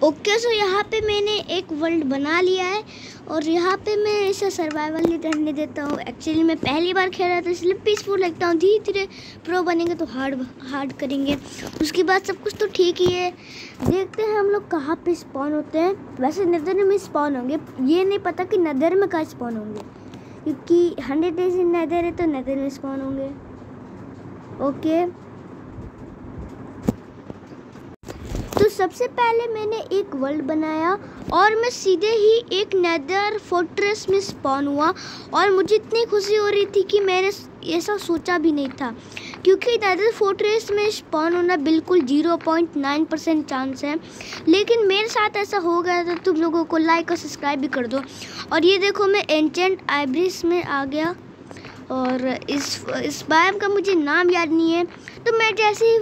Okay, सो यहाँ पे मैंने एक वर्ल्ड बना लिया है और यहाँ पे मैं ऐसा सर्वाइवल नहीं करने देता हूँ। एक्चुअली मैं पहली बार खेल रहा था इसलिए पीसफुल लगता हूँ। धीरे धीरे प्रो बनेंगे तो हार्ड करेंगे, उसके बाद सब कुछ तो ठीक ही है। देखते हैं हम लोग कहाँ पे स्पॉन होते हैं। वैसे नेदर में स्पॉन होंगे, ये नहीं पता कि नेदर में कहाँ स्पॉन होंगे, क्योंकि 100 डेज इन नेदर है तो नेदर में स्पॉन होंगे। ओके, तो सबसे पहले मैंने एक वर्ल्ड बनाया और मैं सीधे ही एक नेदर फोर्ट्रेस में स्पॉन हुआ और मुझे इतनी खुशी हो रही थी कि मैंने ऐसा सोचा भी नहीं था, क्योंकि नेदर फोर्ट्रेस में स्पॉन होना बिल्कुल 0.9% चांस है। लेकिन मेरे साथ ऐसा हो गया था। तुम लोगों को लाइक और सब्सक्राइब भी कर दो। और ये देखो मैं एंशेंट आइब्रिस में आ गया और इस बायोम का मुझे नाम याद नहीं है। तो मैं जैसे ही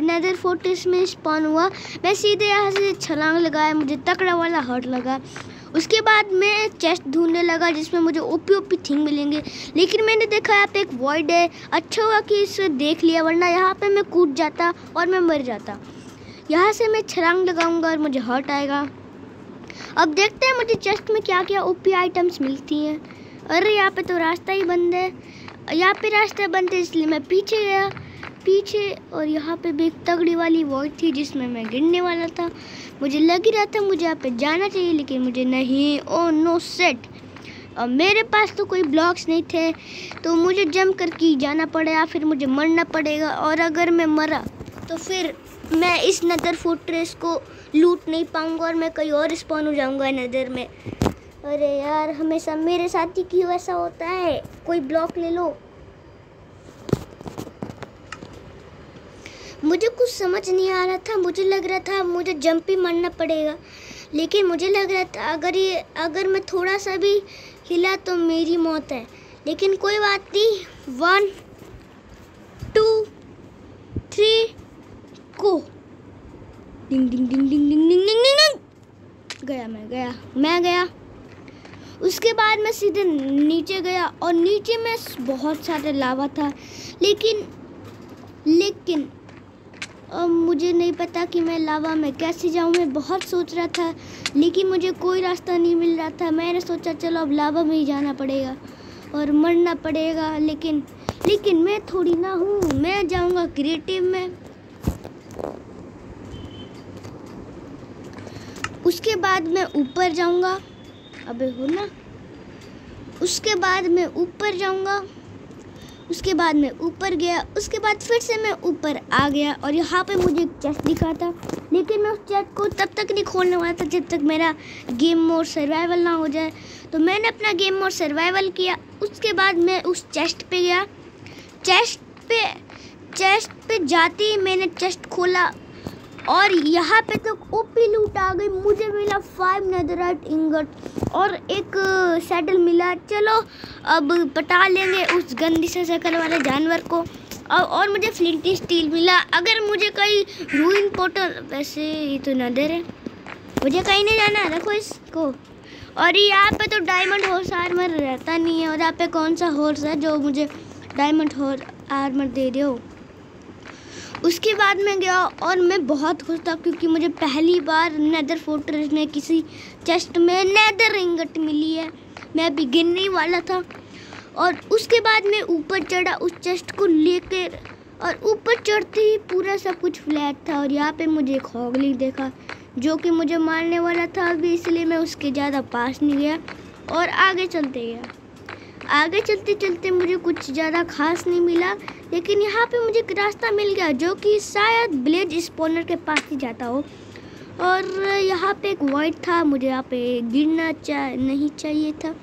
नेदर फोर्ट्रेस में स्पॉन हुआ मैं सीधे यहाँ से छलांग लगाया, मुझे तकड़ा वाला हर्ट लगा। उसके बाद मैं चेस्ट ढूंढने लगा जिसमें मुझे ओपी थिंग मिलेंगे, लेकिन मैंने देखा यहाँ पे एक वॉइड है। अच्छा हुआ कि इसे देख लिया, वरना यहाँ पे मैं कूद जाता और मैं मर जाता। यहाँ से मैं छलांग लगाऊंगा और मुझे हर्ट आएगा। अब देखते हैं मुझे चेस्ट में क्या क्या ओपी आइटम्स मिलती हैं। अरे यहाँ पे तो रास्ता ही बंद है, यहाँ पे रास्ता बंद है इसलिए मैं पीछे गया और यहाँ पे भी एक तगड़ी वाली वॉइड थी जिसमें मैं गिरने वाला था। मुझे लग ही रहा था मुझे यहाँ पे जाना चाहिए, लेकिन मुझे नहीं। ओह नो सेट, अब मेरे पास तो कोई ब्लॉक्स नहीं थे तो मुझे जंप करके जाना पड़ेगा, फिर मुझे मरना पड़ेगा। और अगर मैं मरा तो फिर मैं इस नेदर फोर्ट्रेस को लूट नहीं पाऊँगा और मैं कहीं और स्पॉन हो जाऊँगा नेदर में। अरे यार, हमेशा मेरे साथ ही क्यों ऐसा होता है? कोई ब्लॉक ले लो। मुझे कुछ समझ नहीं आ रहा था। मुझे लग रहा था मुझे जंप ही मारना पड़ेगा, लेकिन मुझे लग रहा था अगर मैं थोड़ा सा भी हिला तो मेरी मौत है। लेकिन कोई बात नहीं। 1 2 3 को डिंग डिंग डिंग डिंग डिंग डिंग डिंग डिंग मैं गया। उसके बाद मैं सीधे नीचे गया और नीचे में बहुत सारे लावा था, लेकिन अब मुझे नहीं पता कि मैं लावा में कैसे जाऊं। मैं बहुत सोच रहा था लेकिन मुझे कोई रास्ता नहीं मिल रहा था। मैंने सोचा चलो अब लावा में ही जाना पड़ेगा और मरना पड़ेगा, लेकिन मैं थोड़ी ना हूँ। मैं जाऊंगा क्रिएटिव में। उसके बाद मैं ऊपर जाऊंगा। अबे हो ना। उसके बाद मैं ऊपर जाऊंगा। उसके बाद मैं ऊपर गया। उसके बाद फिर से मैं ऊपर आ गया और यहाँ पे मुझे एक चेस्ट दिखा था, लेकिन मैं उस चेस्ट को तब तक नहीं खोलने वाला था जब तक मेरा गेम मोड सर्वाइवल ना हो जाए। तो मैंने अपना गेम मोड सर्वाइवल किया। उसके बाद मैं उस चेस्ट पे गया। चेस्ट पे जाते ही मैंने चेस्ट खोला और यहाँ पे तो ओपी लूट आ गई। मुझे मिला 5 नेदराइट इंगट और एक सैडल मिला। चलो अब पटा लेंगे उस गंदी से शक्ल वाले जानवर को। और मुझे फ्लिंटी स्टील मिला। अगर मुझे कहीं रूइन पोर्टल, वैसे ये तो नेदर है, मुझे कहीं नहीं जाना, रखो इसको। और यहाँ पे तो डायमंड हॉर्स आर्मर रहता नहीं है। और यहाँ पे कौन सा हॉर्स है जो मुझे डायमंड हॉर्स आर्मर दे रहे हो? उसके बाद मैं गया और मैं बहुत खुश था क्योंकि मुझे पहली बार नेदर फोर्ट्रेस में किसी चेस्ट में नेदर इंगट मिली है। मैं अभी गिरने वाला था और उसके बाद मैं ऊपर चढ़ा उस चेस्ट को लेकर, और ऊपर चढ़ते ही पूरा सब कुछ फ्लैट था। और यहाँ पे मुझे एक हॉगली देखा जो कि मुझे मारने वाला था अभी, इसलिए मैं उसके ज़्यादा पास नहीं गया और आगे चलते गया। आगे चलते चलते मुझे कुछ ज़्यादा खास नहीं मिला, लेकिन यहाँ पे मुझे एक रास्ता मिल गया जो कि शायद विलेज स्पॉनर के पास ही जाता हो। और यहाँ पे एक वॉइड था। मुझे यहाँ पे गिरना नहीं चाहिए था,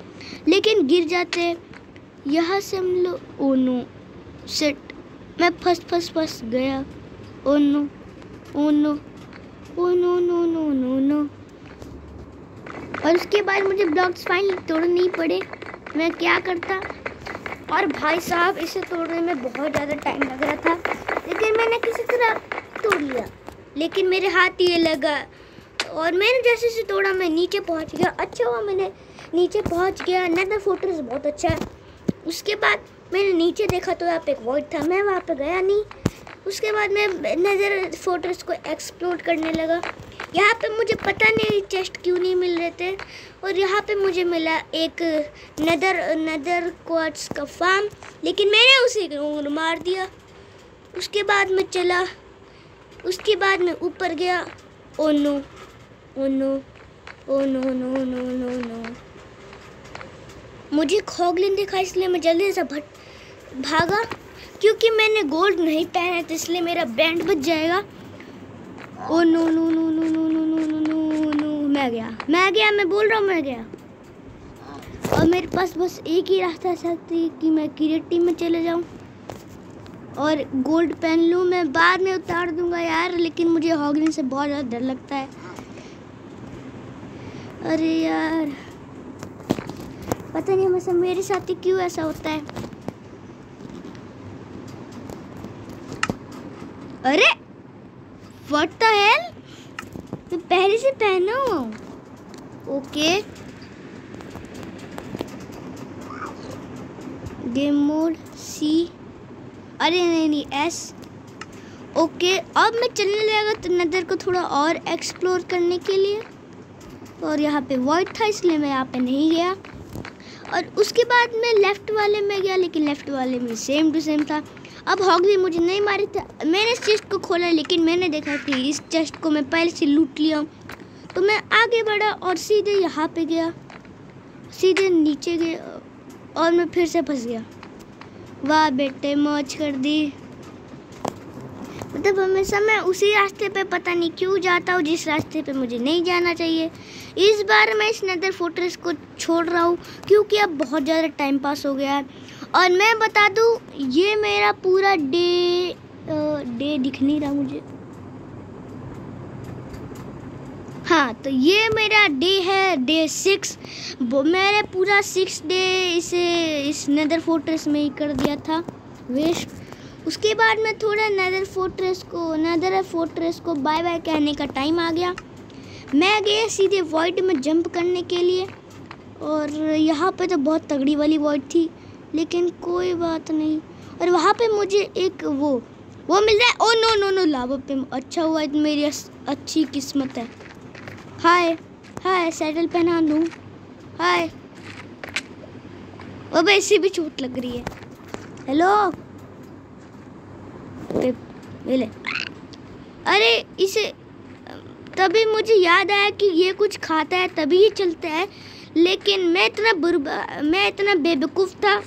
लेकिन गिर जाते। यहाँ से हम लोग, ओ नो सेट, मैं फंस गया। Oh no oh no oh no no no no no. और उसके बाद मुझे ब्लॉक्स फाइनली तोड़ने नहीं पड़े। मैं क्या करता, और भाई साहब इसे तोड़ने में बहुत ज़्यादा टाइम लग रहा था, लेकिन मैंने किसी तरह तोड़ लिया। लेकिन मेरे हाथ ये लगा और मैंने जैसे से तोड़ा मैं नीचे पहुंच गया। अच्छा हुआ मैंने नीचे पहुंच गया। नेदर फोर्ट्रेस बहुत अच्छा है। उसके बाद मैंने नीचे देखा तो यहाँ पे एक वॉइड था, मैं वहाँ पे गया नहीं। उसके बाद मैं नेदर फोर्ट्रेस को एक्सप्लोर करने लगा। यहाँ पे मुझे पता नहीं चेस्ट क्यों नहीं मिल रहे थे, और यहाँ पे मुझे मिला एक नेदर क्वार्ट्ज का फार्म, लेकिन मैंने उसे मार दिया। उसके बाद मैं चला, उसके बाद मैं ऊपर गया। Oh no oh no oh no no no no no, मुझे खॉगलिन दिखा, इसलिए मैं जल्दी से भागा, क्योंकि मैंने गोल्ड नहीं पहना था, इसलिए मेरा बैंड बच जाएगा। Oh no no no no no no no no no no, मैं गया, मैं बोल रहा हूँ मैं गया। और मेरे पास बस एक ही रास्ता सकती कि मैं क्रिएट टीम में चले जाऊँ और गोल्ड पहन लूँ। मैं बाद में उतार दूंगा यार, लेकिन मुझे हॉगलिन से बहुत ज़्यादा डर लगता है। अरे यार पता नहीं हमेशा मेरे साथ ही क्यों ऐसा होता है। अरे व्हाट द हेल, मैं पहले से पहना हुआ हूँ। ओके गेम मोड सी, अरे नहीं एस। ओके अब मैं चलने लगा तो नेदर को थोड़ा और एक्सप्लोर करने के लिए, और यहाँ पे वॉइड था इसलिए मैं यहाँ पे नहीं गया। और उसके बाद मैं लेफ़्ट वाले में गया, लेकिन लेफ़्ट वाले में सेम टू सेम था। अब हॉगली मुझे नहीं मारी था। मैंने इस चेस्ट को खोला, लेकिन मैंने देखा कि इस चेस्ट को मैं पहले से लूट लिया हूँ, तो मैं आगे बढ़ा और सीधे यहाँ पे गया, सीधे नीचे गया और मैं फिर से फंस गया। वाह बेटे मौज कर दी। मतलब हमेशा मैं उसी रास्ते पे पता नहीं क्यों जाता हूँ जिस रास्ते पे मुझे नहीं जाना चाहिए। इस बार मैं इस नेदर फोर्ट्रेस को छोड़ रहा हूँ, क्योंकि अब बहुत ज़्यादा टाइम पास हो गया है। और मैं बता दूँ ये मेरा पूरा डे दिख नहीं रहा मुझे, हाँ तो ये मेरा डे है, डे 6। मैंने पूरा 6 डे इस नेदर फोर्ट्रेस में ही कर दिया था वेस्ट। उसके बाद मैं थोड़ा नेदर फोर्ट्रेस को बाय बाय कहने का टाइम आ गया। मैं गया सीधे वॉइड में जंप करने के लिए, और यहाँ पे तो बहुत तगड़ी वाली वॉइड थी, लेकिन कोई बात नहीं। और वहाँ पे मुझे एक वो मिल रहा है। ओ नो नो नो, लावा पे। अच्छा हुआ मेरी अच्छी किस्मत है। हाय सैडल पहना दूँ। हाय अब ऐसे भी चोट लग रही है। हेलो मिले। अरे इसे तभी मुझे याद आया कि ये कुछ खाता है तभी ये चलता है, लेकिन मैं इतना बेवकूफ़ था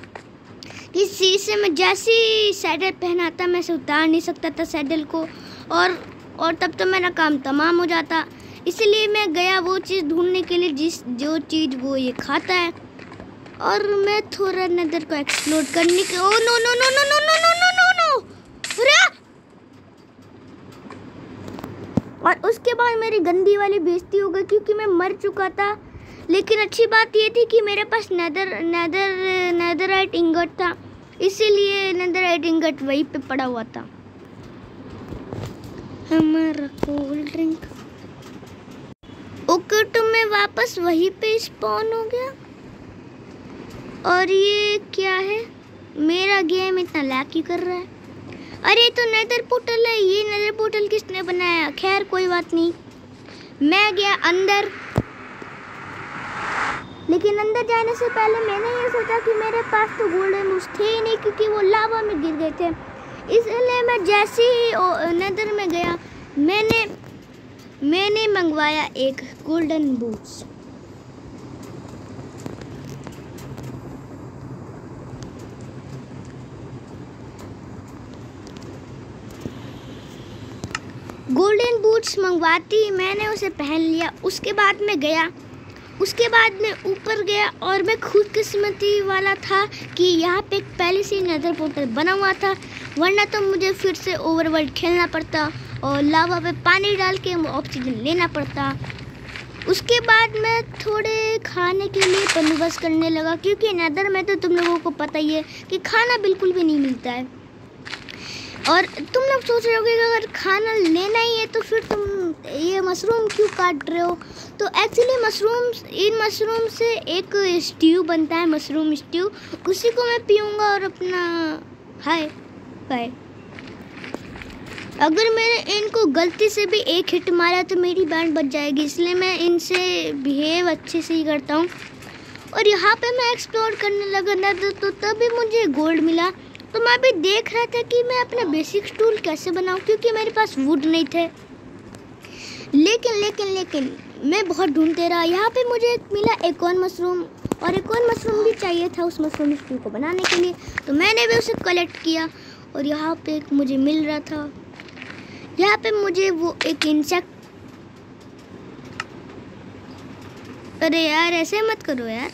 कि से मैं जैसे ही सैडल पहनाता मैं से उतार नहीं सकता था सैडल को, और तब तो मेरा काम तमाम हो जाता। इसलिए मैं गया वो चीज़ ढूंढने के लिए जो चीज़ वो ये खाता है, और मैं थोड़ा नेदर को एक्सप्लोर करने के। Oh no no no no no no no no no no, और उसके बाद मेरी गंदी वाली बेइज्जती हो गई क्योंकि मैं मर चुका था। लेकिन अच्छी बात ये थी कि मेरे पास नेदरराइट इंगट था, इसीलिए नेदरराइट इंगट वहीं पे पड़ा हुआ था। हमारा कोल्ड ड्रिंक। ओके तो मैं वापस वहीं पे स्पॉन हो गया। और ये क्या है, मेरा गेम इतना लैग क्यों कर रहा है? अरे तो नेदर पोर्टल है, ये नेदर पोर्टल किसने बनाया? खैर कोई बात नहीं। मैं गया अंदर, लेकिन अंदर जाने से पहले मैंने ये सोचा कि मेरे पास तो गोल्डन बूट्स थे ही नहीं, क्योंकि वो लावा में गिर गए थे। इसलिए मैं जैसे ही नेदर में गया मैंने मंगवाया एक गोल्डन बूट्स। गोल्डन बूट्स मंगवाती मैंने उसे पहन लिया। उसके बाद मैं ऊपर गया, और मैं खुशकिस्मती वाला था कि यहाँ पे पहले से नेदर पोर्टल बना हुआ था, वरना तो मुझे फिर से ओवरवर्ल्ड खेलना पड़ता और लावा पे पानी डाल के ऑक्सीजन लेना पड़ता। उसके बाद मैं थोड़े खाने के लिए बंदोबस्त करने लगा, क्योंकि नेदर में तो तुम लोगों को पता ही है कि खाना बिल्कुल भी नहीं मिलता है। और तुम लोग सोच रहे होगे कि अगर खाना लेना ही है तो फिर तुम ये मशरूम क्यों काट रहे हो? तो एक्चुअली इन मशरूम से एक स्ट्यू बनता है, मशरूम स्ट्यू, उसी को मैं पीऊँगा और अपना हाय बाय। अगर मैंने इनको गलती से भी एक हिट मारा तो मेरी बैंड बच जाएगी, इसलिए मैं इनसे बिहेव अच्छे से ही करता हूँ। और यहाँ पे मैं एक्सप्लोर करने लगा ना तो तभी मुझे गोल्ड मिला। तो मैं भी देख रहा था कि मैं अपना बेसिक टूल कैसे बनाऊँ, क्योंकि मेरे पास वुड नहीं थे। लेकिन मैं बहुत ढूंढते रहा। यहाँ पे मुझे मिला एक और मशरूम, और एक और मशरूम भी चाहिए था उस मशरूम स्टू को बनाने के लिए, तो मैंने भी उसे कलेक्ट किया। और यहाँ पे मुझे मिल रहा था, यहाँ पे मुझे वो एक इंसेक्ट, अरे यार ऐसे मत करो यार।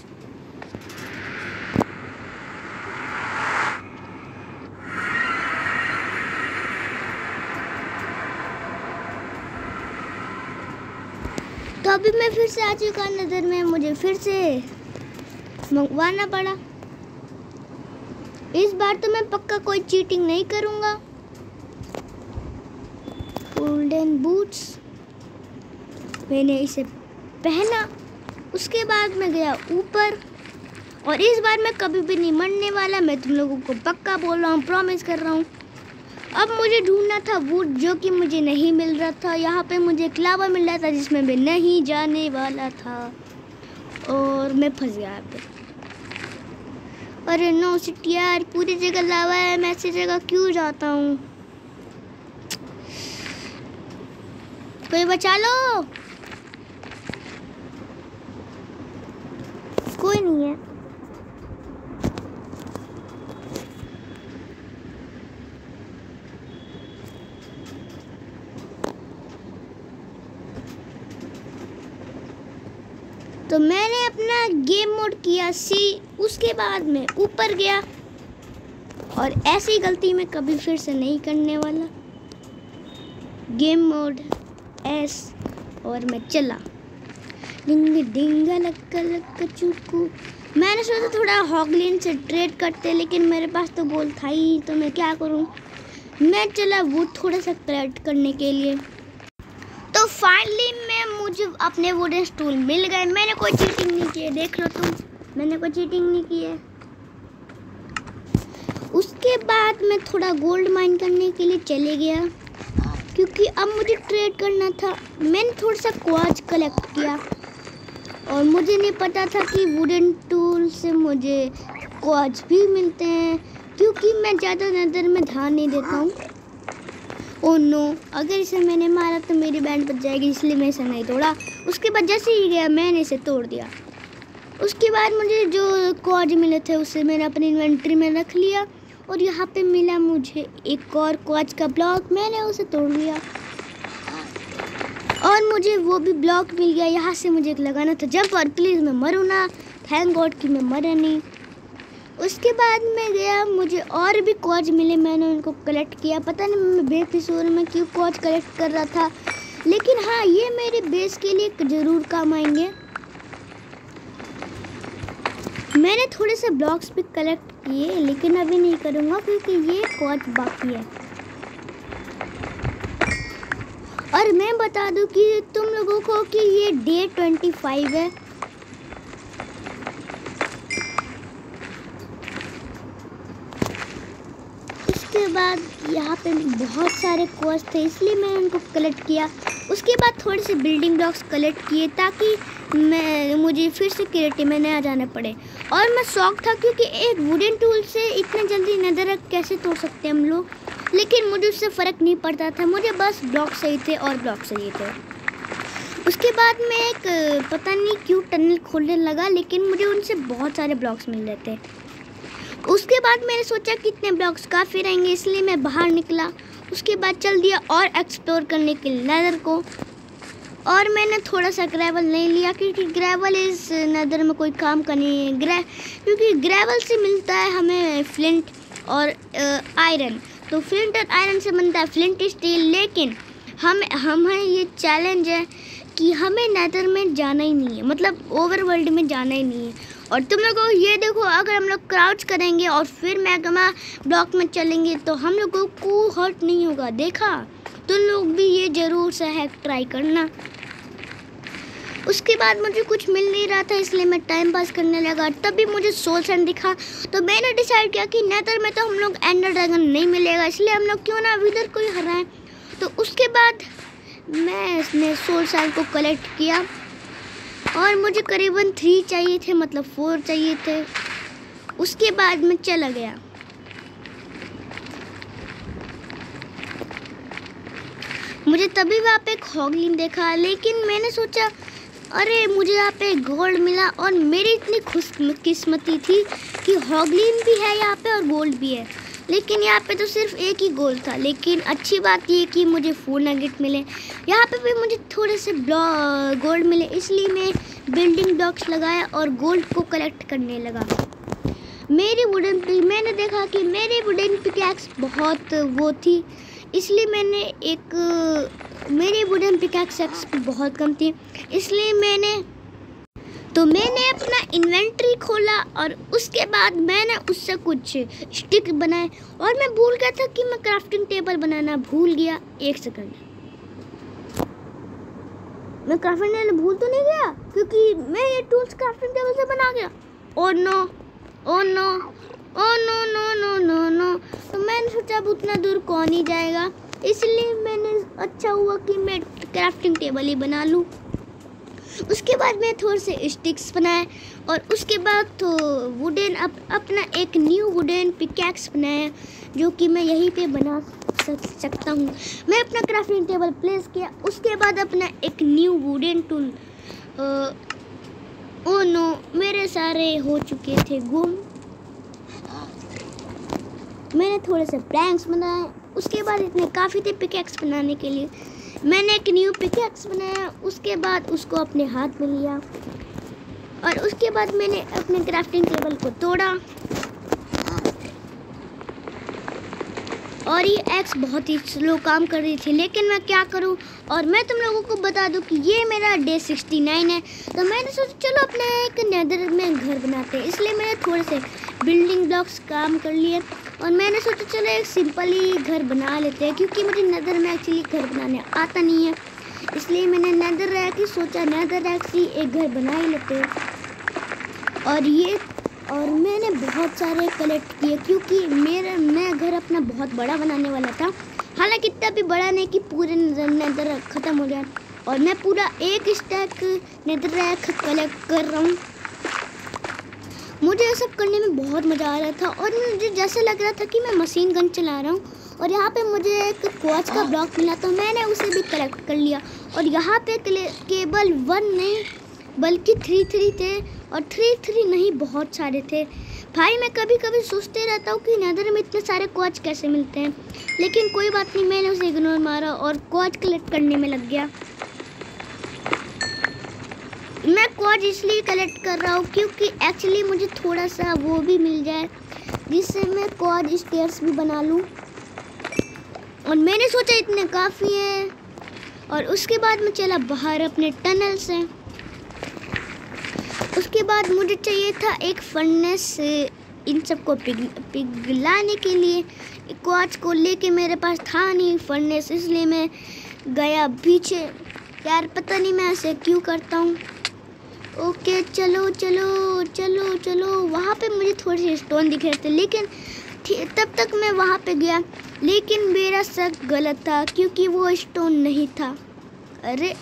तो अभी मैं फिर से आ चुका नजर में, मुझे फिर से मंगवाना पड़ा। इस बार तो मैं पक्का कोई चीटिंग नहीं करूँगा। गोल्डन बूट्स मैंने इसे पहना, उसके बाद मैं गया ऊपर, और इस बार मैं कभी भी नहीं मरने वाला, मैं तुम लोगों को पक्का बोल रहा हूँ, प्रॉमिस कर रहा हूँ। अब मुझे ढूंढना था वुड, जो कि मुझे नहीं मिल रहा था। यहाँ पे मुझे एक लावा मिल रहा था जिसमें मैं नहीं जाने वाला था, और मैं फंस गया यहाँ पे। अरे नो शिट यार, पूरी जगह लावा है, मैं ऐसी जगह क्यों जाता हूँ? कोई बचा लो। कोई नहीं है। तो मैंने अपना गेम मोड किया सी, उसके बाद मैं ऊपर गया, और ऐसी गलती मैं कभी फिर से नहीं करने वाला। गेम मोड एस, और मैं चला। डिंग डिंगा लक्का लक्का चुकू। मैंने सोचा थोड़ा हॉगलिन से ट्रेड करते, लेकिन मेरे पास तो गोल्ड था ही, तो मैं क्या करूं। मैं चला वो थोड़ा सा कलेक्ट करने के लिए। तो फाइनली मुझे अपने वुडन स्टूल मिल गए। मैंने कोई चीटिंग नहीं की है, देख लो तुम, मैंने कोई चीटिंग नहीं की है। उसके बाद मैं थोड़ा गोल्ड माइन करने के लिए चले गया, क्योंकि अब मुझे ट्रेड करना था। मैंने थोड़ा सा क्वार्ट्ज कलेक्ट किया, और मुझे नहीं पता था कि वुडन टूल से मुझे क्वार्ट्ज भी मिलते हैं, क्योंकि मैं ज़्यादा नज़र में ध्यान नहीं देता हूँ। ओह नो, अगर इसे मैंने मारा तो मेरी बैंड बच जाएगी, इसलिए मैं इसे नहीं तोड़ा। उसके बाद जैसे ही गया मैंने इसे तोड़ दिया। उसके बाद मुझे जो क्वार्ट्ज मिले थे उसे मैंने अपनी इन्वेंट्री में रख लिया, और यहाँ पे मिला मुझे एक और क्वार्ट्ज का ब्लॉक, मैंने उसे तोड़ लिया, और मुझे वो भी ब्लॉक मिल गया। यहाँ से मुझे एक लगाना था जंप, और प्लीज़ मैं मरूँ ना। थैंक गॉड कि मैं मरा नहीं। उसके बाद मैं गया, मुझे और भी क्वार्ट्ज मिले, मैंने उनको कलेक्ट किया। पता नहीं मैं बेफिजूल में क्यों क्वार्ट्ज कलेक्ट कर रहा था, लेकिन हाँ ये मेरे बेस के लिए ज़रूर काम आएंगे। मैंने थोड़े से ब्लॉक्स भी कलेक्ट किए, लेकिन अभी नहीं करूँगा क्योंकि ये क्वार्ट्ज बाकी है। और मैं बता दूं कि तुम लोगों को कि ये डे 25 है। उसके बाद यहाँ पे बहुत सारे क्वार्ट्ज थे, इसलिए मैंने उनको कलेक्ट किया। उसके बाद थोड़े से बिल्डिंग ब्लॉक्स कलेक्ट किए, ताकि मुझे फिर से क्रिएटिव में ना जाना पड़े। और मैं शौक था, क्योंकि एक वुडन टूल से इतने जल्दी नज़र कैसे तोड़ सकते हैं हम लोग, लेकिन मुझे उससे फ़र्क नहीं पड़ता था, मुझे बस ब्लॉक सही थे और ब्लॉक सही थे। उसके बाद मैं एक पता नहीं क्यों टनल खोलने लगा, लेकिन मुझे उनसे बहुत सारे ब्लॉक्स मिल रहे थे। उसके बाद मैंने सोचा कितने ब्लॉक्स काफ़ी रहेंगे, इसलिए मैं बाहर निकला। उसके बाद चल दिया और एक्सप्लोर करने के लिए नदर को। और मैंने थोड़ा सा ग्रेवल नहीं लिया, क्योंकि ग्रेवल इस नदर में कोई काम का नहीं है। क्योंकि ग्रेवल से मिलता है हमें फ्लिंट और आयरन, तो फ्लिंट और आयरन से बनता है फ्लिंट स्टील। लेकिन हमें ये चैलेंज है कि हमें नेदर में जाना ही नहीं है, मतलब ओवरवर्ल्ड में जाना ही नहीं है। और तुम लोगों को ये देखो, अगर हम लोग क्राउच करेंगे और फिर मैग्मा ब्लॉक में चलेंगे तो हम लोगों को हर्ट नहीं होगा। देखा, तुम लोग भी ये ज़रूर से हैक ट्राई करना। उसके बाद मुझे कुछ मिल नहीं रहा था, इसलिए मैं टाइम पास करने लगा। तभी मुझे सोल सैंड दिखा, तो मैंने डिसाइड किया कि नेदर में तो हम लोग एंडर ड्रैगन नहीं मिलेगा, इसलिए हम लोग क्यों ना विदर को ही हराएं। तो उसके बाद मैं इसने सोल साल को कलेक्ट किया और मुझे करीबन 3 चाहिए थे, मतलब 4 चाहिए थे। उसके बाद मैं चला गया। मुझे तभी वहाँ पे एक हॉगलिन देखा, लेकिन मैंने सोचा अरे मुझे यहाँ पे गोल्ड मिला और मेरी इतनी खुशकिस्मती थी कि हॉगलिन भी है यहाँ पे और गोल्ड भी है, लेकिन यहाँ पे तो सिर्फ एक ही गोल्ड था। लेकिन अच्छी बात ये कि मुझे 4 नगेट मिले, यहाँ पे भी मुझे थोड़े से गोल्ड मिले, इसलिए मैं बिल्डिंग ब्लॉक्स लगाया और गोल्ड को कलेक्ट करने लगा। मैंने देखा कि मेरी वुडन पिकैक्स बहुत वो थी, इसलिए मेरी वुडन पिकैक्स बहुत कम थी, इसलिए मैंने अपना इन्वेंटरी खोला और उसके बाद मैंने उससे कुछ स्टिक बनाए और मैं भूल गया था कि मैं क्राफ्टिंग टेबल बनाना भूल गया। 1 सेकंड, मैं क्राफ्टिंग टेबल भूल तो नहीं गया क्योंकि मैं ये टूल्स क्राफ्टिंग टेबल से बना गया। Oh no, oh no, oh no no no no no. तो मैंने सोचा अब उतना दूर कौन ही जाएगा, इसलिए मैंने अच्छा हुआ कि मैं क्राफ्टिंग टेबल ही बना लूँ। उसके बाद मैं थोड़े से स्टिक्स बनाए और उसके बाद तो अपना एक न्यू वुडन पिकैक्स बनाया जो कि मैं यहीं पे बना सकता हूँ। मैं अपना क्राफ्टिंग टेबल प्लेस किया, उसके बाद अपना एक new wooden tool. Oh no, मेरे सारे हो चुके थे गुम। मैंने थोड़े से प्लैंक्स बनाए, उसके बाद इतने काफ़ी थे पिकैक्स बनाने के लिए। मैंने एक न्यू पिकैक्स बनाया, उसके बाद उसको अपने हाथ में लिया और उसके बाद मैंने अपने क्राफ्टिंग टेबल को तोड़ा और ये एक्स बहुत ही स्लो काम कर रही थी, लेकिन मैं क्या करूं। और मैं तुम लोगों को बता दूं कि ये मेरा डे 69 है, तो मैंने सोचा चलो अपने एक नेदर में घर बनाते हैं, इसलिए मैंने थोड़े से बिल्डिंग ब्लॉक्स काम कर लिए और मैंने सोचा चलो एक सिंपल ही घर बना लेते हैं, क्योंकि मुझे नेदर में एक्चुअली घर बनाने आता नहीं है, इसलिए मैंने नेदर रैक ही सोचा नेदर रैक से एक घर बना ही लेते हैं। और मैंने बहुत सारे कलेक्ट किए क्योंकि मैं घर अपना बहुत बड़ा बनाने वाला था, हालांकि इतना भी बड़ा नहीं कि पूरे नेदर ख़त्म हो जाए। और मैं पूरा 1 स्टैक नेदर रैक कलेक्ट कर रहा हूँ। मुझे ये सब करने में बहुत मज़ा आ रहा था और मुझे जैसे लग रहा था कि मैं मशीन गन चला रहा हूँ। और यहाँ पे मुझे एक क्वार्ट्ज का ब्लॉक मिला, तो मैंने उसे भी कलेक्ट कर लिया। और यहाँ पे केवल 1 नहीं बल्कि 3 थे, और 3 नहीं बहुत सारे थे। भाई मैं कभी कभी सोचते रहता हूँ कि नेदर में इतने सारे क्वार्ट्ज कैसे मिलते हैं, लेकिन कोई बात नहीं, मैंने उसे इग्नोर मारा और क्वार्ट्ज कलेक्ट करने में लग गया। मैं क्वार्ट्ज इसलिए कलेक्ट कर रहा हूँ क्योंकि एक्चुअली मुझे थोड़ा सा वो भी मिल जाए जिससे मैं क्वार्ट्ज स्टेयर्स भी बना लूँ। और मैंने सोचा इतने काफ़ी है। और उसके बाद मैं चला बाहर अपने टनल से। उसके बाद मुझे चाहिए था एक फर्नेस इन सबको पिघलाने के लिए। क्वार्ट्ज को लेके मेरे पास था नहीं फर्नेस, इसलिए मैं गया पीछे। यार पता नहीं मैं ऐसे क्यों करता हूँ। ओके चलो चलो चलो चलो, वहाँ पे मुझे थोड़े से स्टोन दिख रहे थे, लेकिन तब तक मैं वहाँ पे गया, लेकिन मेरा शक गलत था क्योंकि वो स्टोन नहीं था। अरे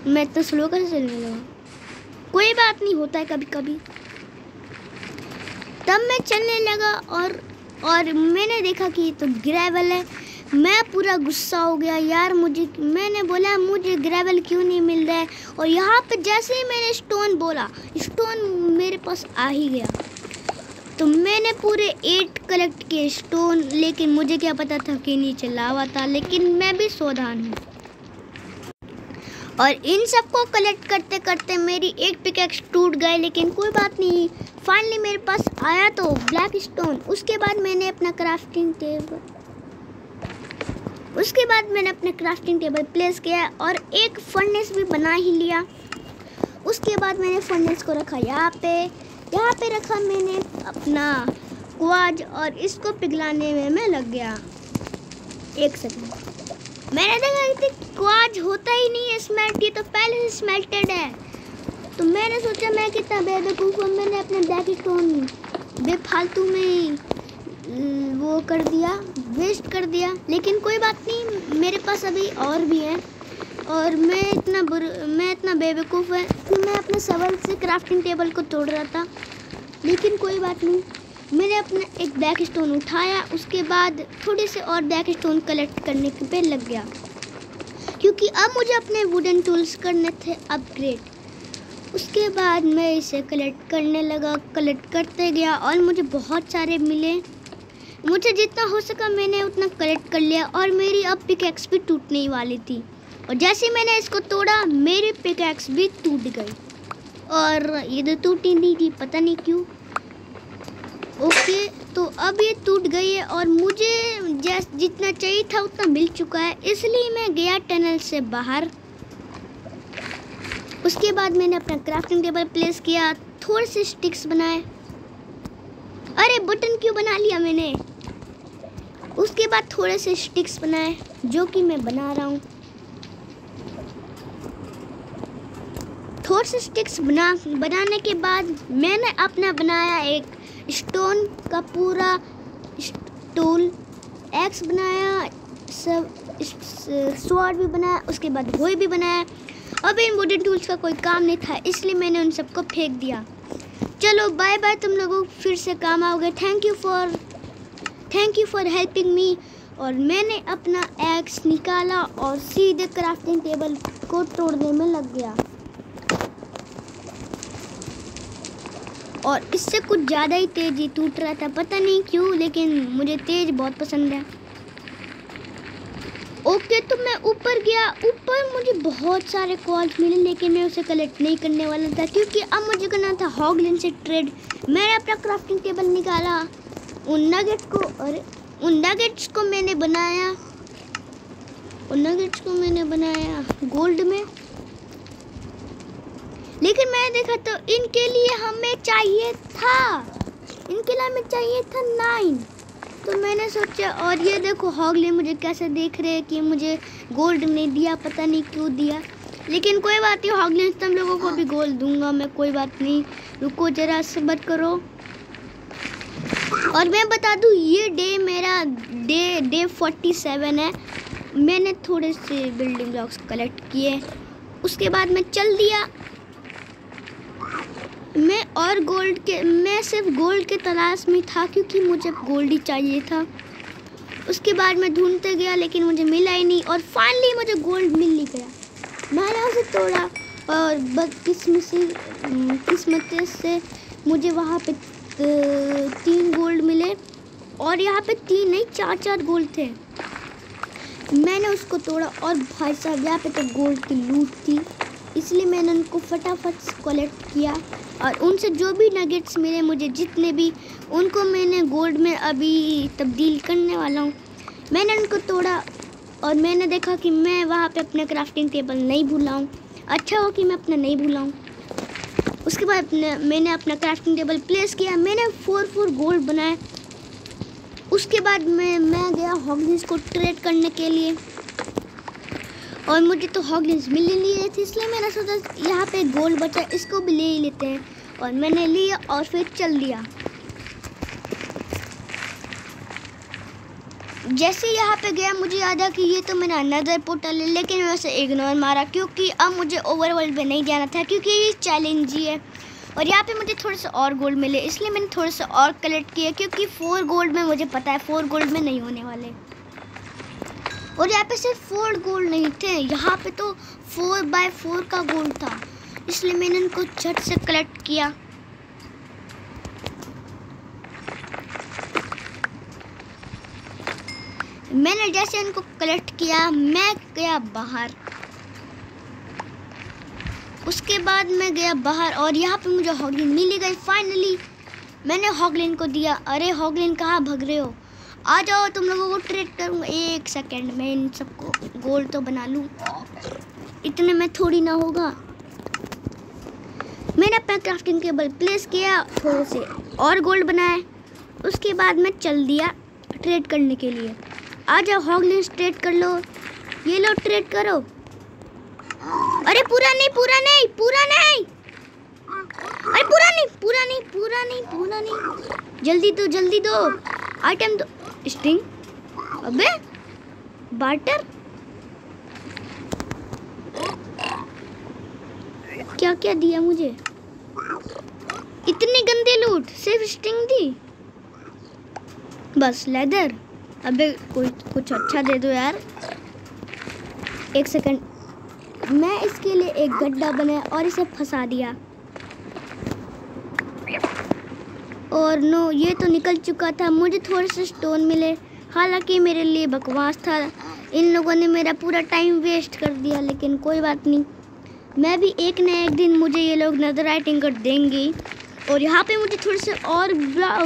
मैं तो स्लो कैसे चलने लगा। कोई बात नहीं, होता है कभी कभी। तब मैं चलने लगा और मैंने देखा कि ये तो ग्रेवल है। मैं पूरा गुस्सा हो गया यार। मैंने बोला मुझे ग्रेवल क्यों नहीं मिल रहा है, और यहाँ पे जैसे ही मैंने स्टोन बोला, स्टोन मेरे पास आ ही गया। तो मैंने पूरे 8 कलेक्ट किए स्टोन, लेकिन मुझे क्या पता था कि नीचे लावा था, लेकिन मैं भी सावधान हूँ। और इन सबको कलेक्ट करते करते मेरी एक पिकैक्स टूट गए, लेकिन कोई बात नहीं, फाइनली मेरे पास आया तो ब्लैक स्टोन। उसके बाद मैंने अपना क्राफ्टिंग टेबल प्लेस किया और एक फर्नेस भी बना ही लिया। उसके बाद मैंने फर्नेस को रखा यहाँ पे रखा मैंने अपना क्वार्ट्ज, और इसको पिघलाने में मैं लग गया। 1 सेकंड, मैंने देखा कि क्वार्ट्ज होता ही नहीं है स्मेल्ट, ये तो पहले से स्मेल्टेड है। तो मैंने सोचा मैं कितना बेवकूफ़ हूँ, मैंने अपने ब्लैक स्टोन बेफालतू में वो कर दिया वेस्ट कर दिया, लेकिन कोई बात नहीं, मेरे पास अभी और भी है। और मैं इतना बेवकूफ़ है कि मैं अपने सवाल से क्राफ्टिंग टेबल को तोड़ रहा था, लेकिन कोई बात नहीं। मैंने अपना एक ब्लैक स्टोन उठाया, उसके बाद थोड़े से और ब्लैक स्टोन कलेक्ट करने पे लग गया, क्योंकि अब मुझे अपने वुडन टूल्स करने थे अपग्रेड। उसके बाद मैं इसे कलेक्ट करने लगा, कलेक्ट करते गया और मुझे बहुत सारे मिले। मुझे जितना हो सका मैंने उतना कलेक्ट कर लिया और मेरी अब पिकैक्स भी टूटने ही वाली थी। और जैसे ही मैंने इसको तोड़ा मेरी पिकैक्स भी टूट गई, और ये तो टूटी नहीं थी, पता नहीं क्यों। ओके, तो अब ये टूट गई है और मुझे जितना चाहिए था उतना मिल चुका है, इसलिए मैं गया टनल से बाहर। उसके बाद मैंने अपना क्राफ्टिंग टेबल प्लेस किया, थोड़े से स्टिक्स बनाए। अरे बटन क्यों बना लिया मैंने। उसके बाद थोड़े से स्टिक्स बनाए, जो कि मैं बना रहा हूँ। थोड़े से स्टिक्स बनाने के बाद मैंने अपना बनाया एक स्टोन का पूरा टूल, एक्स बनाया, सब स्वॉर्ड भी बनाया, उसके बाद वही भी बनाया। अब इन वुडन टूल्स का कोई काम नहीं था, इसलिए मैंने उन सबको फेंक दिया। चलो बाय बाय, तुम लोगों को फिर से काम आओगे। Thank you for helping me. और मैंने अपना एक्स निकाला और सीधे क्राफ्टिंग टेबल को तोड़ने में लग गया, और इससे कुछ ज़्यादा ही तेज ही टूट रहा था, पता नहीं क्यों, लेकिन मुझे तेज बहुत पसंद है। ओके, तो मैं ऊपर गया। ऊपर मुझे बहुत सारे कॉल्स मिले, लेकिन मैं उसे कलेक्ट नहीं करने वाला था, क्योंकि अब मुझे करना था हॉगलिन से ट्रेड। मैंने अपना क्राफ्टिंग टेबल निकाला, उन नगेट्स को मैंने बनाया गोल्ड में। लेकिन मैंने देखा तो इनके लिए हमें चाहिए था 9। तो मैंने सोचा, और ये देखो हॉगलिन मुझे कैसे देख रहे हैं कि मुझे गोल्ड नहीं दिया, पता नहीं क्यों दिया। लेकिन कोई बात नहीं, हॉगलिन तुम लोगों को भी गोल्ड दूंगा मैं, कोई बात नहीं, रुको जरा सब्र करो। और मैं बता दूं, ये मेरा डे 47 है। मैंने थोड़े से बिल्डिंग ब्लॉक्स कलेक्ट किए, उसके बाद मैं चल दिया। मैं सिर्फ गोल्ड के तलाश में था, क्योंकि मुझे गोल्ड ही चाहिए था। उसके बाद मैं ढूंढते गया, लेकिन मुझे मिला ही नहीं, और फाइनली मुझे गोल्ड मिल ही गया। मैंने उसे तोड़ा और किस्मत से मुझे वहाँ पे 3 गोल्ड मिले, और यहाँ पे 3 नहीं 4 गोल्ड थे। मैंने उसको तोड़ा, और भाई साहब यहाँ पे तो गोल्ड की लूट थी, इसलिए मैंने उनको फटाफट कलेक्ट किया। और उनसे जो भी नगेट्स मिले मुझे, जितने भी, उनको मैंने गोल्ड में अभी तब्दील करने वाला हूँ। मैंने उनको तोड़ा और मैंने देखा कि मैं वहाँ पे अपना क्राफ्टिंग टेबल नहीं भूला हूँ। अच्छा हो कि मैं अपना नहीं भूला हूँ। उसके बाद मैंने अपना क्राफ्टिंग टेबल प्लेस किया, मैंने 4 गोल्ड बनाए। उसके बाद मैं गया हॉगलिन्स को ट्रेड करने के लिए, और मुझे तो हॉगलिन्स मिल ही नहीं रहे थे, इसलिए मैंने सोचा यहाँ पे गोल्ड बचा, इसको भी ले ही लेते हैं। और मैंने लिया और फिर चल दिया। जैसे यहाँ पे गया मुझे याद है कि ये तो मेरा अनदर पोर्टल है, लेकिन मैं उसे इग्नोर मारा, क्योंकि अब मुझे ओवरवर्ल्ड पे नहीं जाना था, क्योंकि ये चैलेंज ही है। और यहाँ पे मुझे थोड़े से और गोल्ड मिले, इसलिए मैंने थोड़े से और कलेक्ट किए, क्योंकि 4 गोल्ड में मुझे पता है 4 गोल्ड में नहीं होने वाले। और यहाँ पे सिर्फ 4 गोल्ड नहीं थे, यहाँ पे तो 4x4 का गोल्ड था, इसलिए मैंने इनको झट से कलेक्ट किया। मैंने जैसे इनको कलेक्ट किया, मैं गया बाहर। उसके बाद मैं गया बाहर और यहाँ पे मुझे हॉगलिन मिल गई फाइनली। मैंने हॉगलिन को दिया। अरे हॉगलिन कहाँ भाग रहे हो, आ जाओ, तुम लोगों को ट्रेड करूँगा। 1 सेकेंड में इन सबको गोल्ड तो बना लूँ, इतने में थोड़ी ना होगा। मैंने अपना क्राफ्टिंग टेबल प्लेस किया, थोड़े से और गोल्ड बनाए। उसके बाद मैं चल दिया ट्रेड करने के लिए। आ जाओ हॉगलिन, ट्रेड कर लो, ये लो ट्रेड करो। अरे पूरा नहीं, पूरा नहीं, पूरा नहीं, अरे पूरा नहीं, पूरा नहीं, पूरा नहीं, पूरा नहीं, जल्दी दो, जल्दी दो, आइटम दो। स्ट्रिंग अबे बाटर क्या क्या दिया मुझे? इतनी गंदी लूट, सिर्फ स्टिंग दी, बस लेदर। अबे कोई कुछ अच्छा दे दो यार। एक सेकंड, मैं इसके लिए एक गड्ढा बनाया और इसे फंसा दिया। और नो, ये तो निकल चुका था। मुझे थोड़े से स्टोन मिले, हालांकि मेरे लिए बकवास था। इन लोगों ने मेरा पूरा टाइम वेस्ट कर दिया, लेकिन कोई बात नहीं, मैं भी एक न एक दिन मुझे ये लोग नेदरराइट इंगट देंगे। और यहाँ पे मुझे थोड़े से और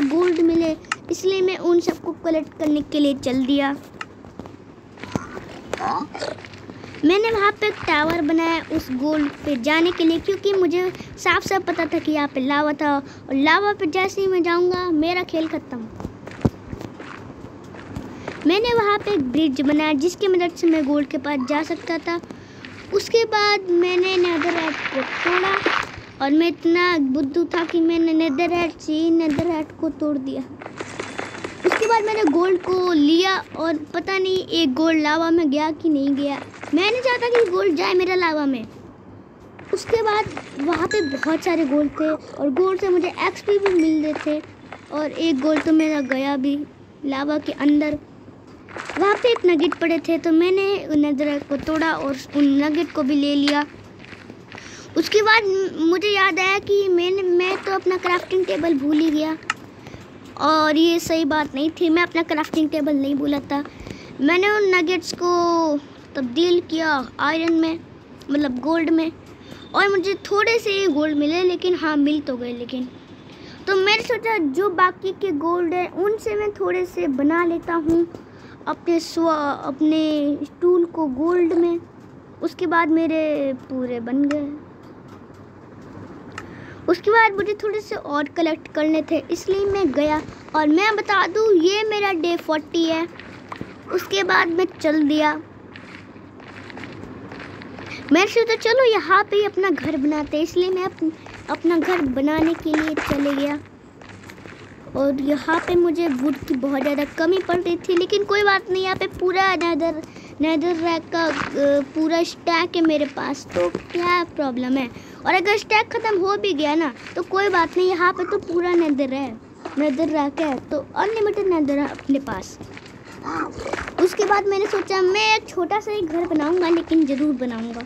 गोल्ड मिले, इसलिए मैं उन सबको कलेक्ट करने के लिए चल दिया। मैंने वहाँ पे एक टावर बनाया उस गोल्ड पे जाने के लिए, क्योंकि मुझे साफ साफ पता था कि यहाँ पे लावा था, और लावा पे जैसे ही मैं जाऊँगा मेरा खेल ख़त्म। मैंने वहाँ पे एक ब्रिज बनाया जिसकी मदद से मैं गोल्ड के पास जा सकता था। उसके बाद मैंने नेदरराइट को तोड़ा, और मैं इतना बुद्धू था कि मैंने नेदरराइट को तोड़ दिया। उसके बाद मैंने गोल्ड को लिया, और पता नहीं एक गोल्ड लावा में गया कि नहीं गया। मैं नहीं चाहता कि गोल्ड जाए मेरा लावा में। उसके बाद वहाँ पे बहुत सारे गोल्ड थे, और गोल्ड से मुझे एक्सपी भी मिल रहे थे, और एक गोल्ड तो मेरा गया भी लावा के अंदर। वहाँ पे एक नगेट पड़े थे, तो मैंने नेदरराइट को तोड़ा और उन नगेट को भी ले लिया। उसके बाद मुझे याद आया कि मैं तो अपना क्राफ्टिंग टेबल भूल ही गया, और ये सही बात नहीं थी। मैं अपना क्राफ्टिंग टेबल नहीं भूला था। मैंने उन नगेट्स को तब्दील किया आयरन में, मतलब गोल्ड में, और मुझे थोड़े से गोल्ड मिले, लेकिन हाँ मिल तो गए। लेकिन तो मैंने सोचा जो बाकी के गोल्ड है उनसे मैं थोड़े से बना लेता हूँ अपने टूल को गोल्ड में। उसके बाद मेरे पूरे बन गए। उसके बाद मुझे थोड़े से और कलेक्ट करने थे, इसलिए मैं गया। और मैं बता दूँ, ये मेरा डे 40 है। उसके बाद मैं चल दिया। मैं सोचा चलो यहाँ पे ही अपना घर बनाते, इसलिए मैं अपना घर बनाने के लिए चले गया। और यहाँ पे मुझे वुड की बहुत ज़्यादा कमी पड़ रही थी, लेकिन कोई बात नहीं, यहाँ पे पूरा नेदरराइट का पूरा स्टैक है मेरे पास, तो क्या प्रॉब्लम है। और अगर स्टैक ख़त्म हो भी गया ना तो कोई बात नहीं, यहाँ पे तो पूरा नेदरराइट है, तो अनलिमिटेड नेदर है अपने पास। उसके बाद मैंने सोचा मैं एक छोटा सा ही घर बनाऊंगा, लेकिन ज़रूर बनाऊंगा।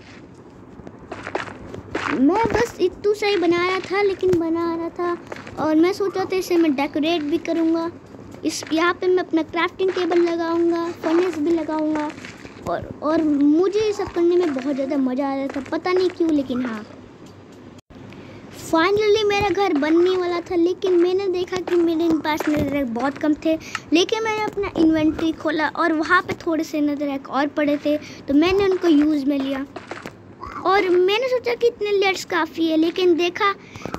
मैं बस इतना सा ही बना रहा था, लेकिन बना रहा था, और मैं सोचा था इसे मैं डेकोरेट भी करूंगा। यहाँ पे मैं अपना क्राफ्टिंग टेबल लगाऊंगा, फर्नेस भी लगाऊंगा, और मुझे ये सब करने में बहुत ज़्यादा मज़ा आ रहा था, पता नहीं क्यों। लेकिन हाँ, फाइनली मेरा घर बनने वाला था, लेकिन मैंने देखा कि मेरे पास नेदरराइट बहुत कम थे। लेकिन मैंने अपना इन्वेंट्री खोला, और वहाँ पे थोड़े से नेदरराइट और पड़े थे, तो मैंने उनको यूज़ में लिया। और मैंने सोचा कि इतने लेयर्स काफ़ी है, लेकिन देखा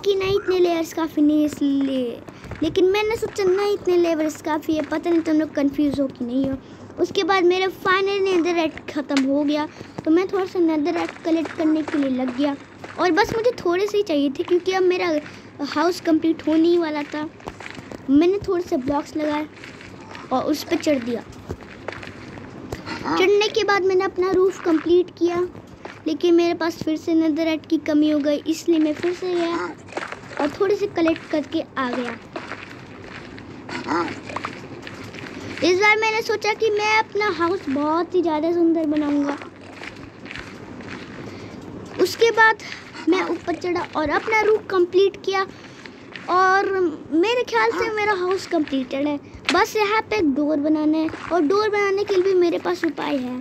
कि नहीं, इतने लेयर्स काफ़ी नहीं, इसलिए। लेकिन मैंने सोचा नहीं, इतने लेयर्स काफ़ी है, पता नहीं तुम लोग कन्फ्यूज़ हो कि नहीं हो। उसके बाद मेरा फाइनल नेदरराइट ख़त्म हो गया, तो मैं थोड़ा सा नेदरराइट कलेक्ट करने के लिए लग गया। और बस मुझे थोड़े से ही चाहिए थे, क्योंकि अब मेरा हाउस कंप्लीट होने ही वाला था। मैंने थोड़े से ब्लॉक्स लगाए और उस पर चढ़ दिया। चढ़ने के बाद मैंने अपना रूफ कंप्लीट किया, लेकिन मेरे पास फिर से नेदरराइट की कमी हो गई, इसलिए मैं फिर से गया और थोड़े से कलेक्ट करके आ गया। इस बार मैंने सोचा कि मैं अपना हाउस बहुत ही ज़्यादा सुंदर बनाऊंगा। उसके बाद मैं ऊपर चढ़ा और अपना रूफ कंप्लीट किया, और मेरे ख्याल से मेरा हाउस कंप्लीटेड है। बस यहाँ पे डोर बनाना है, और डोर बनाने के लिए भी मेरे पास उपाय है।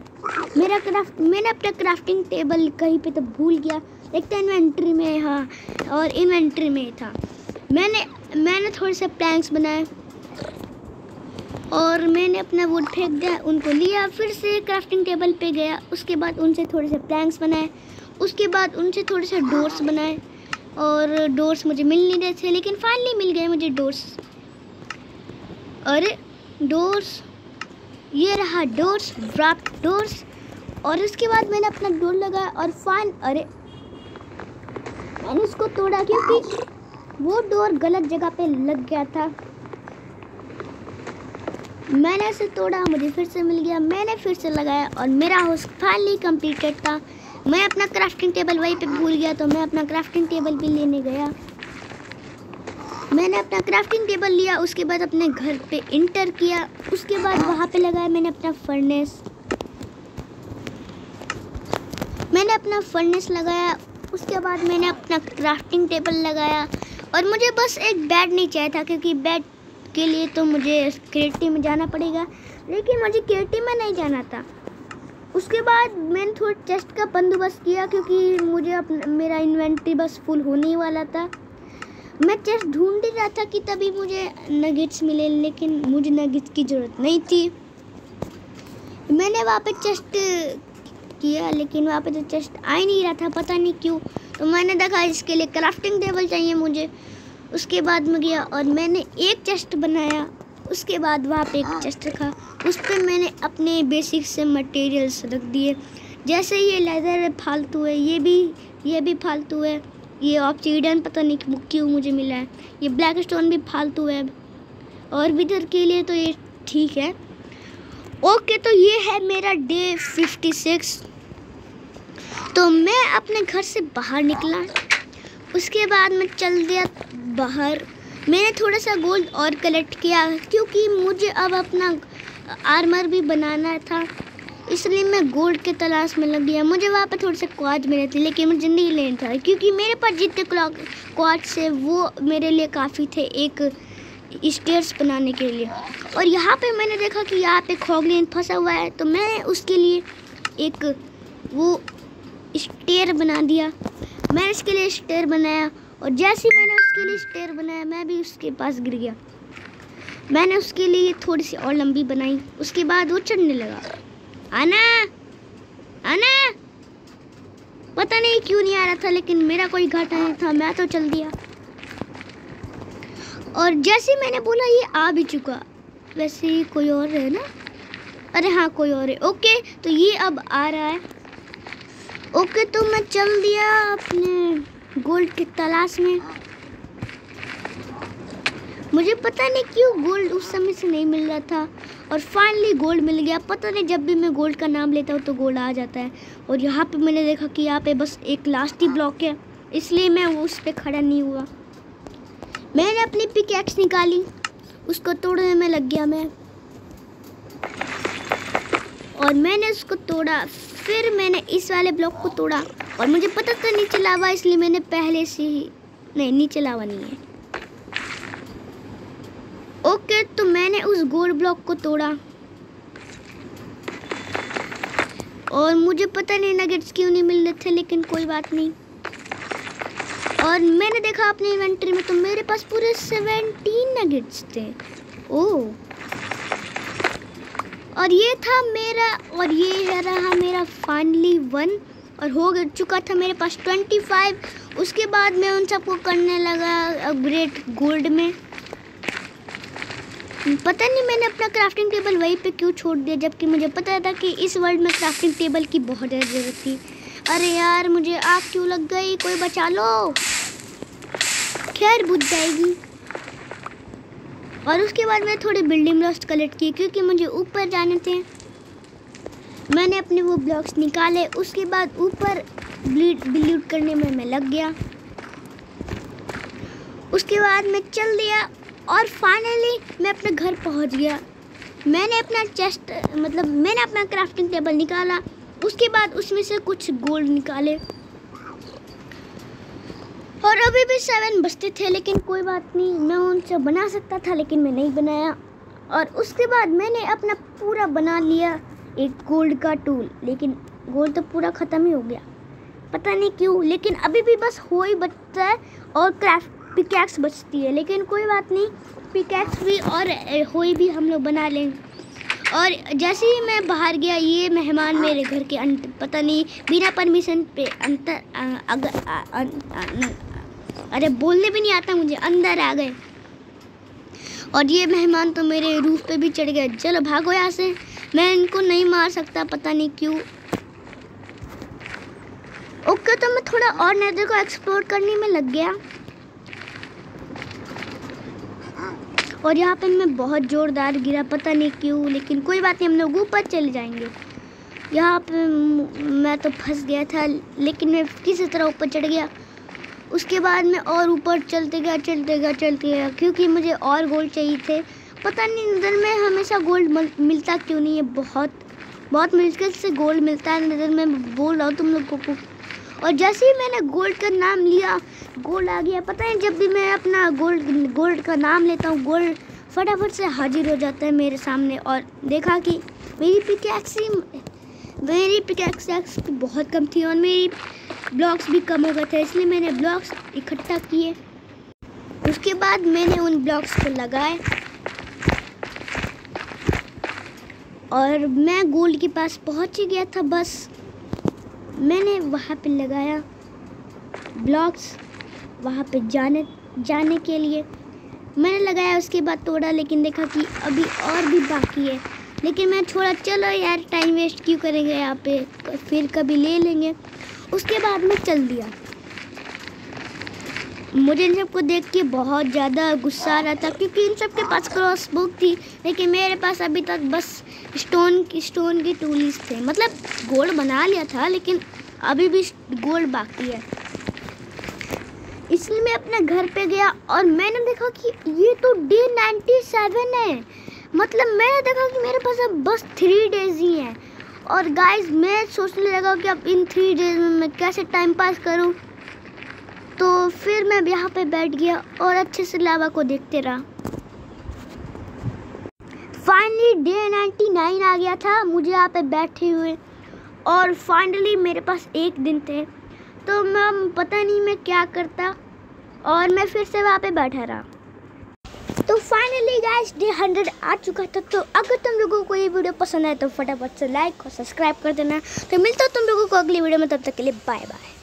मैंने अपना क्राफ्टिंग टेबल कहीं पे तो भूल गया, एक तो इन्वेंट्री में, हाँ, और इन्वेंट्री में था। मैंने थोड़े से प्लैंक्स बनाए, और मैंने अपना वुड फेंक दिया, उनको लिया, फिर से क्राफ्टिंग टेबल पे गया। उसके बाद उनसे थोड़े से प्लैंक्स बनाए, उसके बाद उनसे थोड़े से डोर्स बनाए, और डोर्स मुझे मिल नहीं रहे थे, लेकिन फाइनली मिल गए मुझे डोर्स। अरे डोर्स, ये रहा डोर्स, ड्राफ्ट डोर्स। और उसके बाद मैंने अपना डोर लगाया, और अरे मैंने उसको तोड़ा, क्योंकि वो डोर गलत जगह पे लग गया था। मैंने इसे तोड़ा, मुझे फिर से मिल गया, मैंने फिर से लगाया और मेरा हाउस फाइनली कंप्लीटेड था। मैं अपना क्राफ्टिंग टेबल वहीं पे भूल गया, तो मैं अपना क्राफ्टिंग टेबल भी लेने गया। मैंने अपना क्राफ्टिंग टेबल लिया, उसके बाद अपने घर पे इंटर किया, उसके बाद वहाँ पे लगाया मैंने अपना फर्नेस। मैंने अपना फर्नेस लगाया, उसके बाद मैंने अपना क्राफ्टिंग टेबल लगाया और मुझे बस एक बेड नहीं चाहिए था, क्योंकि बेड के लिए तो मुझे क्रिएटिव में जाना पड़ेगा, लेकिन मुझे क्रिएटिव में नहीं जाना था। उसके बाद मैंने थोड़ा चेस्ट का बंदोबस्त किया, क्योंकि मुझे मेरा इन्वेंटरी बस फुल होने ही वाला था। मैं चेस्ट ढूंढ ही रहा था कि तभी मुझे नगेट्स मिले, लेकिन मुझे नगेट्स की ज़रूरत नहीं थी। मैंने वहाँ पे चेस्ट किया, लेकिन वहाँ पे तो चेस्ट आ ही नहीं रहा था, पता नहीं क्यों। तो मैंने देखा इसके लिए क्राफ्टिंग टेबल चाहिए मुझे। उसके बाद मैं गया और मैंने एक चेस्ट बनाया। उसके बाद वहाँ पे एक चेस्ट रखा, उस पर मैंने अपने बेसिक से मटेरियल्स रख दिए। जैसे ये लेदर फालतू है, ये भी फालतू है, ये ऑब्सीडियन पता नहीं क्यों मुझे मिला है, ये ब्लैक स्टोन भी फालतू है, और विदर के लिए तो ये ठीक है। ओके, तो ये है मेरा डे 56। तो मैं अपने घर से बाहर निकला, उसके बाद मैं चल दिया बाहर। मैंने थोड़ा सा गोल्ड और कलेक्ट किया, क्योंकि मुझे अब अपना आर्मर भी बनाना था, इसलिए मैं गोल्ड के तलाश में लग गया। मुझे वहाँ पे थोड़े से क्वार्ट्ज मिले थे, लेकिन मुझे नहीं लेना था, क्योंकि मेरे पास जितने क्वार्ट्ज थे वो मेरे लिए काफ़ी थे एक स्टेयर्स बनाने के लिए। और यहाँ पे मैंने देखा कि यहाँ पे खॉगलिन फंसा हुआ है, तो मैं उसके लिए एक वो स्टेयर बना दिया। मैंने इसके लिए स्टेयर बनाया, और जैसे ही मैंने उसके लिए स्टेयर बनाया, मैं भी उसके पास गिर गया। मैंने उसके लिए थोड़ी सी और लंबी बनाई, उसके बाद वो चढ़ने लगा। आना आना, पता नहीं क्यों नहीं आ रहा था, लेकिन मेरा कोई घाटा नहीं था, मैं तो चल दिया। और जैसे मैंने बोला ये आ भी चुका। वैसे ही कोई और है ना? अरे हाँ, कोई और है। ओके, तो ये अब आ रहा है। ओके, तो मैं चल दिया अपने गोल्ड की तलाश में। मुझे पता नहीं क्यों गोल्ड उस समय से नहीं मिल रहा था, और फाइनली गोल्ड मिल गया। पता नहीं, जब भी मैं गोल्ड का नाम लेता हूँ तो गोल्ड आ जाता है। और यहाँ पे मैंने देखा कि यहाँ पे बस एक लास्ट ही ब्लॉक है, इसलिए मैं उस पर खड़ा नहीं हुआ। मैंने अपनी पिकैक्स निकाली, उसको तोड़ने में लग गया मैं, और मैंने उसको तोड़ा। फिर मैंने इस वाले ब्लॉक को तोड़ा, और मुझे पता था नीचे लावा, इसलिए मैंने पहले से ही नहीं, नीचे लावा नहीं है। ओके, तो मैंने उस गोल्ड ब्लॉक को तोड़ा, और मुझे पता नहीं नगेट्स क्यों नहीं मिल रहे थे, लेकिन कोई बात नहीं। और मैंने देखा अपनी इन्वेंटरी में, तो मेरे पास पूरे 17 नगेट्स थे। ओह, और ये था मेरा, और ये है रहा मेरा फाइनली 1, और हो चुका था मेरे पास 25। उसके बाद मैं उन सबको करने लगा अपग्रेड गोल्ड में। पता नहीं मैंने अपना क्राफ्टिंग टेबल वहीं पे क्यों छोड़ दिया, जबकि मुझे पता था कि इस वर्ल्ड में क्राफ्टिंग टेबल की बहुत ज़्यादा ज़रूरत थी। अरे यार, मुझे आग क्यों लग गई, कोई बचा लो। खैर, बुझ जाएगी। और उसके बाद मैं थोड़े बिल्डिंग ब्लॉक्स कलेक्ट किए, क्योंकि मुझे ऊपर जाने थे। मैंने अपने वो ब्लॉक्स निकाले, उसके बाद ऊपर बिल्ड करने में मैं लग गया। उसके बाद मैं चल दिया, और फाइनली मैं अपने घर पहुंच गया। मैंने अपना मैंने अपना क्राफ्टिंग टेबल निकाला, उसके बाद उसमें से कुछ गोल्ड निकाले, और अभी भी 7 बचते थे, लेकिन कोई बात नहीं, मैं उनसे बना सकता था, लेकिन मैं नहीं बनाया। और उसके बाद मैंने अपना पूरा बना लिया एक गोल्ड का टूल, लेकिन गोल्ड तो पूरा ख़त्म ही हो गया, पता नहीं क्यों। लेकिन अभी भी बस हो ही बचता है, और पिकैक्स बचती है, लेकिन कोई बात नहीं, पिकैक्स भी और होई भी हम लोग बना लेंगे। और जैसे ही मैं बाहर गया, ये मेहमान मेरे घर के पता नहीं बिना परमिशन पे अरे बोलने भी नहीं आता मुझे, अंदर आ गए। और ये मेहमान तो मेरे रूफ पे भी चढ़ गए। चलो भागो यहाँ से, मैं इनको नहीं मार सकता, पता नहीं क्यों। ओके, तो मैं थोड़ा और नेदर को एक्सप्लोर करने में लग गया। और यहाँ पे मैं बहुत ज़ोरदार गिरा, पता नहीं क्यों, लेकिन कोई बात नहीं, हम लोग ऊपर चले जाएंगे। यहाँ पे मैं तो फंस गया था, लेकिन मैं किसी तरह ऊपर चढ़ गया। उसके बाद मैं और ऊपर चलते गया क्योंकि मुझे और गोल्ड चाहिए थे। पता नहीं नदर में हमेशा गोल्ड मिलता क्यों नहीं है, बहुत मुश्किल से गोल्ड मिलता है नदर में, बोल रहा हूँ तुम लोगों को। और जैसे ही मैंने गोल्ड का नाम लिया, गोल्ड आ गया। पता है जब भी मैं अपना गोल्ड का नाम लेता हूँ, गोल्ड फटाफट से हाजिर हो जाता है मेरे सामने। और देखा कि मेरी पिकैक्स बहुत कम थी और मेरी ब्लॉक्स भी कम हो गए थे, इसलिए मैंने ब्लॉक्स इकट्ठा किए। उसके बाद मैंने उन ब्लॉक्स को लगाए और मैं गोल्ड के पास पहुंच गया था। बस मैंने वहाँ पे लगाया ब्लॉक्स, वहाँ पे जाने के लिए मैंने लगाया। उसके बाद तोड़ा, लेकिन देखा कि अभी और भी बाकी है, लेकिन मैं छोड़ा। चलो यार, टाइम वेस्ट क्यों करेंगे यहाँ पे, फिर कभी ले लेंगे। उसके बाद मैं चल दिया। मुझे इन सबको देख के बहुत ज़्यादा गुस्सा आ रहा था क्योंकि इन सब के पास क्रॉस बुक थी, लेकिन मेरे पास अभी तक बस स्टोन की टूल्स थे। मतलब गोल्ड बना लिया था, लेकिन अभी भी गोल्ड बाकी है। इसलिए मैं अपने घर पे गया और मैंने देखा कि ये तो डे 97 है। मतलब मैंने देखा कि मेरे पास अब बस 3 डेज ही हैं। और गाइस, मैं सोचने लगा कि अब इन 3 डेज में मैं कैसे टाइम पास करूं। तो फिर मैं यहाँ पे बैठ गया और अच्छे से लावा को देखते रहा। फाइनली डे 99 आ गया था मुझे यहाँ पे बैठे हुए, और फाइनली मेरे पास 1 दिन थे। तो मैं पता नहीं मैं क्या करता, और मैं फिर से वहाँ पे बैठा रहा। तो फाइनली गाइस, डे 100 आ चुका था। तो अगर तुम लोगों को ये वीडियो पसंद आए तो फटाफट से लाइक और सब्सक्राइब कर देना। तो मिलता हूँ तुम लोगों को अगली वीडियो में, तब तक के लिए बाय बाय।